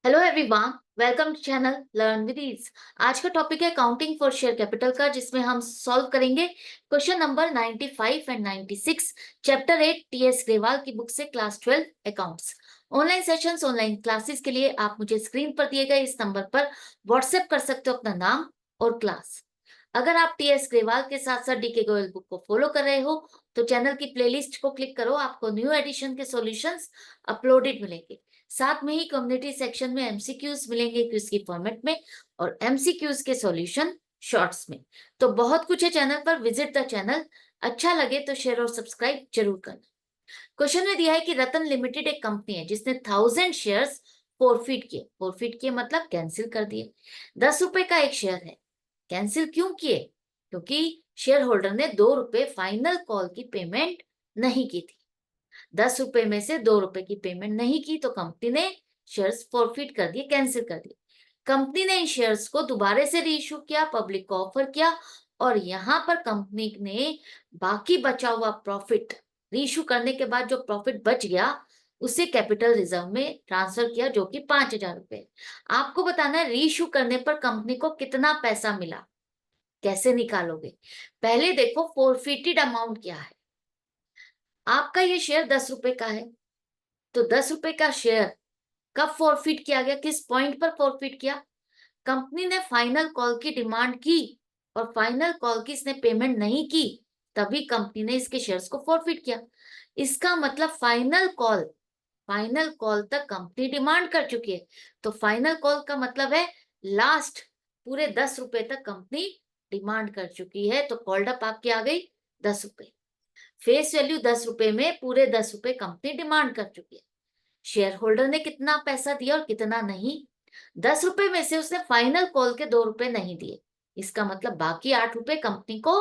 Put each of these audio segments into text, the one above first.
Hello everyone, welcome to channel learn with ease. आज का topic है अकाउंटिंग फॉर शेयर कैपिटल का, जिसमें हम सॉल्व करेंगे question number 95 and 96, chapter 8 TS Grewal की बुक से, class 12 accounts. Online sessions, online classes के लिए आप मुझे स्क्रीन पर दिए गए इस नंबर पर व्हाट्सएप कर सकते हो अपना नाम और क्लास। अगर आप टीएस ग्रेवाल के साथ साथ डीके गोयल बुक को फॉलो कर रहे हो तो चैनल की प्लेलिस्ट को क्लिक करो, आपको न्यू एडिशन के सॉल्यूशंस अपलोडेड मिलेंगे। साथ में ही कम्युनिटी सेक्शन में एमसीक्यूज मिलेंगे क्विज की फॉर्मेट में, और एमसीक्यूज के सॉल्यूशन शॉर्ट्स में। तो बहुत कुछ है चैनल पर, विजिट द चैनल। अच्छा लगे तो शेयर और सब्सक्राइब जरूर करना। क्वेश्चन में दिया है कि रतन लिमिटेड एक कंपनी है जिसने 1000 शेयर्स फोरफिट किए मतलब कैंसिल कर दिए। 10 रुपए का एक शेयर है, कैंसिल क्यों किए? क्योंकि शेयर होल्डर ने 2 रुपए फाइनल कॉल की पेमेंट नहीं की थी। 10 रुपए में से 2 रुपए की पेमेंट नहीं की तो कंपनी ने शेयर्स फॉरफिट कर दिए, कैंसिल कर दिए। कंपनी ने इन शेयर्स को दोबारा से रीइश्यू किया, पब्लिक को ऑफर किया, और यहां पर कंपनी ने बाकी बचा हुआ प्रॉफिट, रीइश्यू करने के बाद जो प्रॉफिट बच गया उसे कैपिटल रिजर्व में ट्रांसफर किया, जो कि 5,000 रुपए। आपको बताना है रीइश्यू करने पर कंपनी को कितना पैसा मिला। कैसे निकालोगे? पहले देखो फॉरफिटेड अमाउंट क्या है। आपका ये शेयर 10 रुपए का है, तो 10 रुपए का शेयर कब फॉरफिट किया गया, किस पॉइंट पर फॉरफिट किया? कंपनी ने फाइनल कॉल की डिमांड की और फाइनल कॉल की इसने पेमेंट नहीं की, तभी कंपनी ने इसके शेयर्स को फॉरफिट किया। इसका मतलब फाइनल कॉल तक कंपनी डिमांड कर चुकी है। तो फाइनल कॉल का मतलब है लास्ट पूरे 10 रुपए तक कंपनी डिमांड कर चुकी है, तो कॉल्ड अप आपकी आ गई 10 रुपए। फेस वैल्यू 10 रुपए में पूरे 10 रुपए कंपनी डिमांड कर चुकी है। शेयर होल्डर ने कितना पैसा दिया और कितना नहीं? 10 रुपए में से उसने फाइनल कॉल के 2 रुपए नहीं दिए, इसका मतलब बाकी 8 रुपए कंपनी को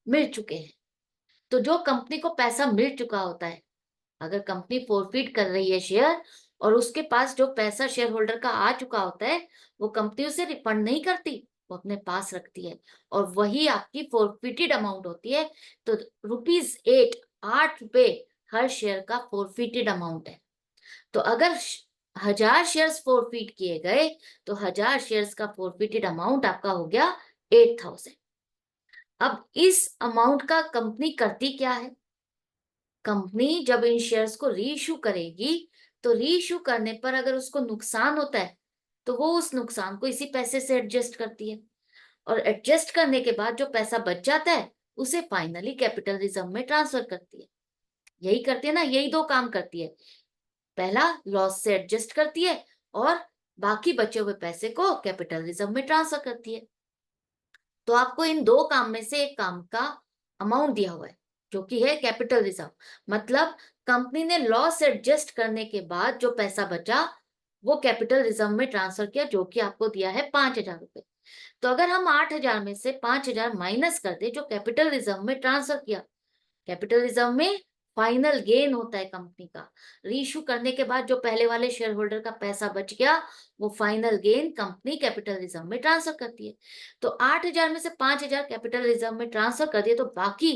मिल चुके हैं। तो जो कंपनी को पैसा मिल चुका होता है, अगर कंपनी फोरफिट कर रही है शेयर और उसके पास जो पैसा शेयर होल्डर का आ चुका होता है, वो कंपनी उसे रिफंड नहीं करती, वो अपने पास रखती है, और वही आपकी फोरफिटेड अमाउंट होती है। तो ₹8, 8 रुपए हर शेयर का फोरफिटेड अमाउंट है। तो अगर 1000 शेयर्स फॉरफिट किए गए तो 1000 शेयर्स का फॉरफिटेड अमाउंट आपका हो गया 8,000। अब इस अमाउंट का कंपनी करती क्या है? कंपनी जब इन शेयर्स को रीइश्यू करेगी तो रीइश्यू करने पर अगर उसको नुकसान होता है तो वो उस नुकसान को इसी पैसे से एडजस्ट करती है, और एडजस्ट करने के बाद जो पैसा बच जाता है उसे फाइनली कैपिटल रिजर्व में ट्रांसफर करती है। यही करती है ना, यही दो काम करती है। पहला लॉस से एडजस्ट करती है, और बाकी बचे हुए पैसे को कैपिटल रिजर्व में ट्रांसफर करती है। तो आपको इन दो काम में से एक काम का अमाउंट दिया हुआ है, जो कि है कैपिटल रिजर्व। मतलब कंपनी ने लॉस एडजस्ट करने के बाद जो पैसा बचा वो कैपिटल रिजर्व में ट्रांसफर किया, जो कि आपको दिया है 5,000 रुपए। तो अगर हम 8,000 में से 5,000 माइनस कर दे जो कैपिटल रिजर्व में ट्रांसफर किया, कैपिटल रिजर्व में फाइनल गेन होता है कंपनी का। रीइश्यू करने के बाद जो पहले वाले शेयर होल्डर का पैसा बच गया वो final gain company capital reserve में ट्रांसफर करती है। तो 8,000 में से 5,000 कैपिटल रिजर्व में ट्रांसफर कर दिए, तो बाकी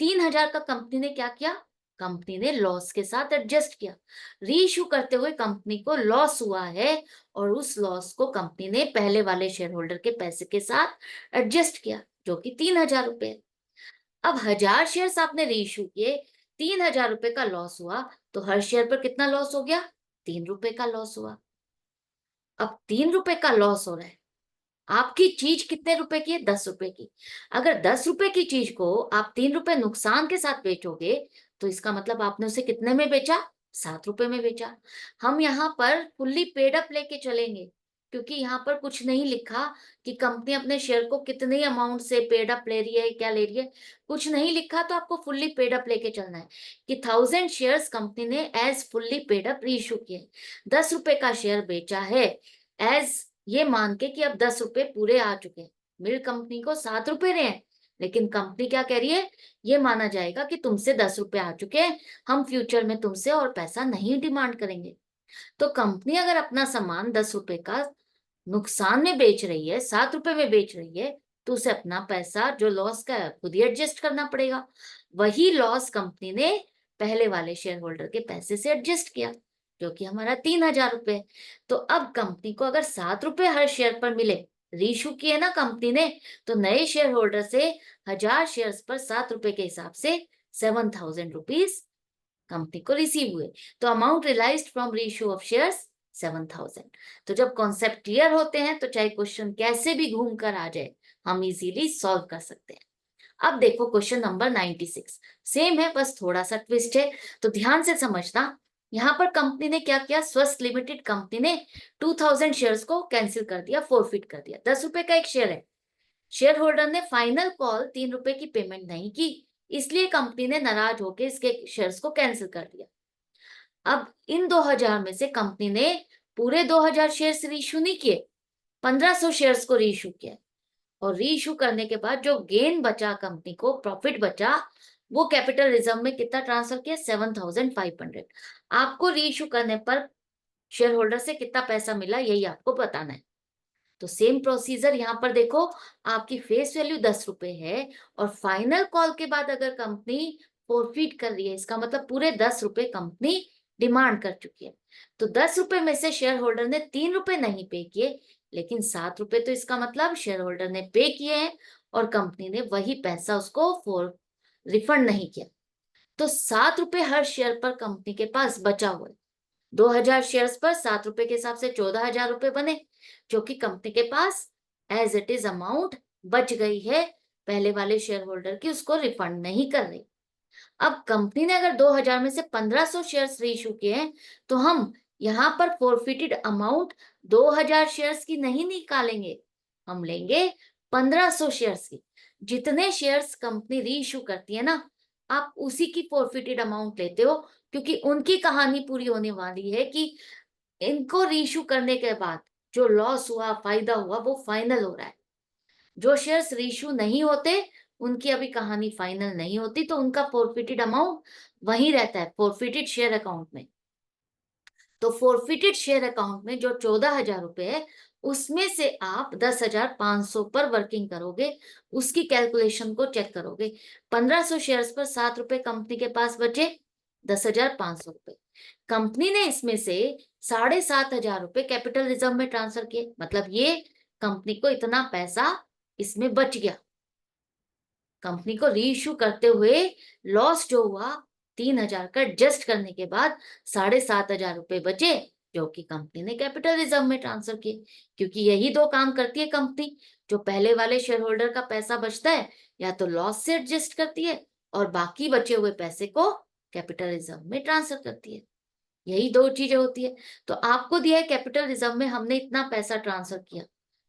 3,000 का कंपनी ने क्या किया? कंपनी ने लॉस के साथ एडजस्ट किया। रीइश्यू करते हुए कंपनी को लॉस हुआ है, और उस लॉस को कंपनी ने पहले वाले शेयर होल्डर के पैसे के साथ एडजस्ट किया, जो कि 3,000 रुपए है। अब 1000 शेयर्स आपने रीइश्यू किए, 3,000 रुपए का लॉस हुआ, तो हर शेयर पर कितना लॉस हो गया? 3 रुपए का लॉस हुआ। अब 3 रुपए का लॉस हो रहा है, आपकी चीज कितने रुपए की है? 10 रुपए की। अगर 10 रुपए की चीज को आप 3 रुपए नुकसान के साथ बेचोगे तो इसका मतलब आपने उसे कितने में बेचा? 7 रुपए में बेचा। हम यहाँ पर फुल्ली पेड अप लेके चलेंगे, क्योंकि यहाँ पर कुछ नहीं लिखा कि कंपनी अपने शेयर को कितने अमाउंट से पेड अप ले रही है, क्या ले रही है, कुछ नहीं लिखा। तो आपको फुल्ली पेड अप लेके चलना है कि 1000 शेयर्स कंपनी ने as fully paid up reissue किए। 10 रुपए का शेयर बेचा है एज ये मान के कि अब 10 रुपए पूरे आ चुके हैं। मिल कंपनी को 7 रुपए रहे हैं, लेकिन कंपनी क्या कह रही है? ये माना जाएगा कि तुमसे 10 रुपए आ चुके हैं, हम फ्यूचर में तुमसे और पैसा नहीं डिमांड करेंगे। तो कंपनी अगर अपना सामान 10 रुपए का नुकसान में बेच रही है, 7 रुपए में बेच रही है, तो उसे अपना पैसा जो लॉस का है खुद ही एडजस्ट करना पड़ेगा। वही लॉस कंपनी ने पहले वाले शेयर होल्डर के पैसे से एडजस्ट किया। जो कि हमारा 3,000 रुपए। तो अब कंपनी को अगर 7 रुपए हर शेयर पर मिले, रीइश्यू किए ना कंपनी ने, तो नए शेयर होल्डर से 1,000 शेयर्स पर 7 रुपए के हिसाब से 7,000 रुपीज कंपनी को रिसीव हुए। तो amount realised from reissue of shares 7,000। तो जब कॉन्सेप्ट क्लियर होते हैं तो चाहे क्वेश्चन कैसे भी घूम कर आ जाए, हम इजीली सॉल्व कर सकते हैं। अब देखो क्वेश्चन नंबर 96, सेम है बस थोड़ा सा ट्विस्ट है, तो ध्यान से समझना। यहाँ पर कंपनी ने क्या किया, स्वस्थ लिमिटेड कंपनी ने 2,000 शेयर्स को कैंसिल कर दिया, फोरफिट कर दिया। 10 रुपए का एक शेयर है, शेयर होल्डर ने फाइनल कॉल 3 रुपए की पेमेंट नहीं की, इसलिए कंपनी ने नाराज होकर इसके शेयर्स को कैंसिल कर दिया। अब इन 2,000 में से कंपनी ने पूरे 2,000 शेयर्स रीइश्यू नहीं किए, 1,500 शेयर्स को रीइश्यू किया। और रीइश्यू करने के बाद जो गेन बचा, कंपनी को प्रॉफिट बचा, वो कैपिटल रिजर्व में कितना ट्रांसफर किया, 7,500। आपको रीइश्यू करने पर शेयर होल्डर से कितना पैसा मिला, यही आपको बताना है। तो सेम प्रोसीजर यहाँ पर देखो, आपकी फेस वैल्यू 10 रुपए है और फाइनल कॉल के बाद अगर कंपनी फोरफिट कर रही है, इसका मतलब पूरे 10 रुपए कंपनी डिमांड कर चुकी है। तो 10 रुपए में से शेयर होल्डर ने 3 रुपए नहीं पे किए, लेकिन 7 रुपए तो इसका मतलब शेयर होल्डर ने पे किए हैं और कंपनी ने वही पैसा उसको रिफंड नहीं किया। तो 7 रुपए हर शेयर पर कंपनी के पास बचा हुआ है। 2,000 शेयर्स पर 7 रुपए के हिसाब से 14,000 रुपए बने, जो कि कंपनी के पास एज इट इज अमाउंट बच गई है, पहले वाले शेयर होल्डर की, उसको रिफंड नहीं कर रही। अब कंपनी ने अगर 2,000 में से 1,500 शेयर्स रीइश्यू किए हैं, तो हम यहाँ पर फोरफिटेड अमाउंट 2,000 शेयर्स की नहीं निकालेंगे, हम लेंगे 1,500 शेयर्स की। जितने शेयर्स कंपनी रीइश्यू करती है ना, आप उसी की फोरफिटेड अमाउंट लेते हो, क्योंकि उनकी कहानी पूरी होने वाली है कि इनको रीइश्यू करने के बाद जो लॉस हुआ, फायदा हुआ, वो फाइनल हो रहा है। जो शेयर्स रीइश्यू नहीं होते, उनकी अभी कहानी फाइनल नहीं होती, तो उनका फोरफिटेड अमाउंट वही रहता है फोरफिटेड शेयर अकाउंट में। तो फोरफिटेड शेयर अकाउंट में जो 14,000 रुपए है, उसमें से आप 10,500 पर वर्किंग करोगे, उसकी कैलकुलेशन को चेक करोगे। 1,500 शेयर्स पर 7 रुपए कंपनी के पास बचे, 10,500 रुपए। कंपनी ने इसमें से 7,500 रुपए कैपिटल रिजर्व में ट्रांसफर किए, मतलब ये कंपनी को इतना पैसा इसमें बच गया। कंपनी को रीइश्यू करते हुए लॉस जो हुआ 3,000 का एडजस्ट करने के बाद 7,500 रुपए बचे, जो कि कंपनी ने कैपिटल रिजर्व में ट्रांसफर किए। क्योंकि यही दो काम करती है कंपनी, जो पहले वाले शेयर होल्डर का पैसा बचता है या तो लॉस से एडजस्ट करती है और बाकी बचे हुए पैसे को कैपिटल रिजर्व में ट्रांसफर करती है। यही दो चीजें होती है। तो आपको दिया है कैपिटल रिजर्व में हमने इतना पैसा ट्रांसफर किया,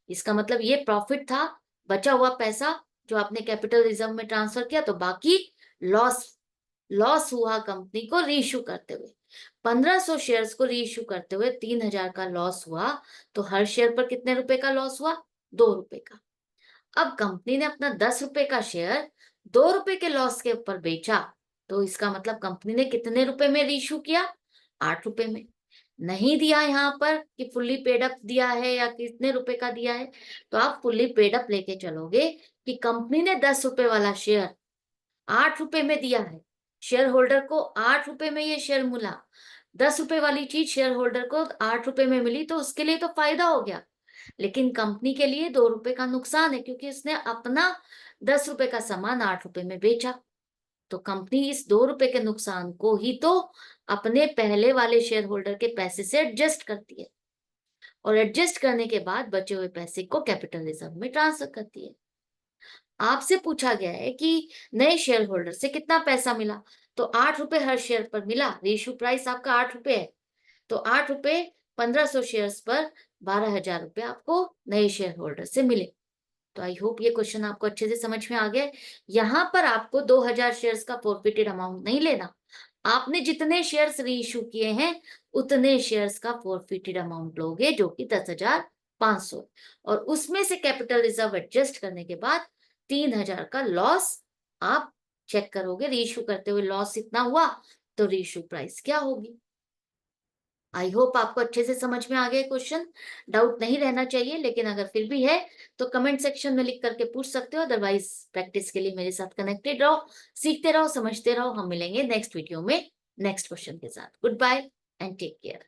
इसका मतलब ये प्रॉफिट था, बचा हुआ पैसा जो आपने कैपिटल रिजर्व में ट्रांसफर किया, तो बाकी लॉस लॉस हुआ कंपनी को रीइश्यू करते हुए। 1,500 शेयर्स को रीइश्यू करते हुए 3,000 का लॉस हुआ, तो हर शेयर पर कितने रुपए का लॉस हुआ, 2 रुपए का। अब कंपनी ने अपना 10 रुपए का शेयर 2 रुपए के लॉस के ऊपर बेचा, तो इसका मतलब कंपनी ने कितने रुपए में रीइश्यू किया, 8 रुपए में। नहीं दिया यहाँ पर कि फुल्ली पेड अप दिया है या कितने रुपए का दिया है, तो आप फुल्ली पेड अप लेके चलोगे कि कंपनी ने 10 रुपए वाला शेयर 8 रुपए में दिया है, शेयर होल्डर को 8 रुपए में ये शेयर मिला। 10 रुपए वाली चीज शेयर होल्डर को 8 रुपए में मिली, तो उसके लिए तो फायदा हो गया, लेकिन कंपनी के लिए 2 रुपए का नुकसान है, क्योंकि उसने अपना 10 रुपए का सामान 8 रुपए में बेचा। तो कंपनी इस 2 रुपए के नुकसान को ही तो अपने पहले वाले शेयर होल्डर के पैसे से एडजस्ट करती है, और एडजस्ट करने के बाद बचे हुए पैसे को कैपिटल रिजर्व में ट्रांसफर करती है। आपसे पूछा गया है कि नए शेयर होल्डर से कितना पैसा मिला, तो 8 रुपए हर शेयर पर मिला, रेशियो प्राइस आपका 8 रुपए है, तो 8 रुपए 1,500 शेयर्स पर 12,000 रुपए आपको नए शेयर होल्डर से मिले। तो आई होप ये क्वेश्चन आपको अच्छे से समझ में आ गया है। यहाँ पर आपको 2,000 शेयर्स का फॉरफिटेड अमाउंट नहीं लेना, आपने जितने शेयर्स रीइश्यू किए हैं उतने शेयर्स का फॉरफिटेड अमाउंट लोगे, जो कि 10,500, और उसमें से कैपिटल रिजर्व एडजस्ट करने के बाद 3,000 का लॉस आप चेक करोगे, रीइश्यू करते हुए लॉस इतना हुआ, तो रीइश्यू प्राइस क्या होगी। आई होप आपको अच्छे से समझ में आ गया क्वेश्चन, डाउट नहीं रहना चाहिए, लेकिन अगर फिर भी है तो कमेंट सेक्शन में लिख करके पूछ सकते हो, अदरवाइज प्रैक्टिस के लिए मेरे साथ कनेक्टेड रहो, सीखते रहो, समझते रहो। हम मिलेंगे नेक्स्ट वीडियो में नेक्स्ट क्वेश्चन के साथ। Good bye. And take care.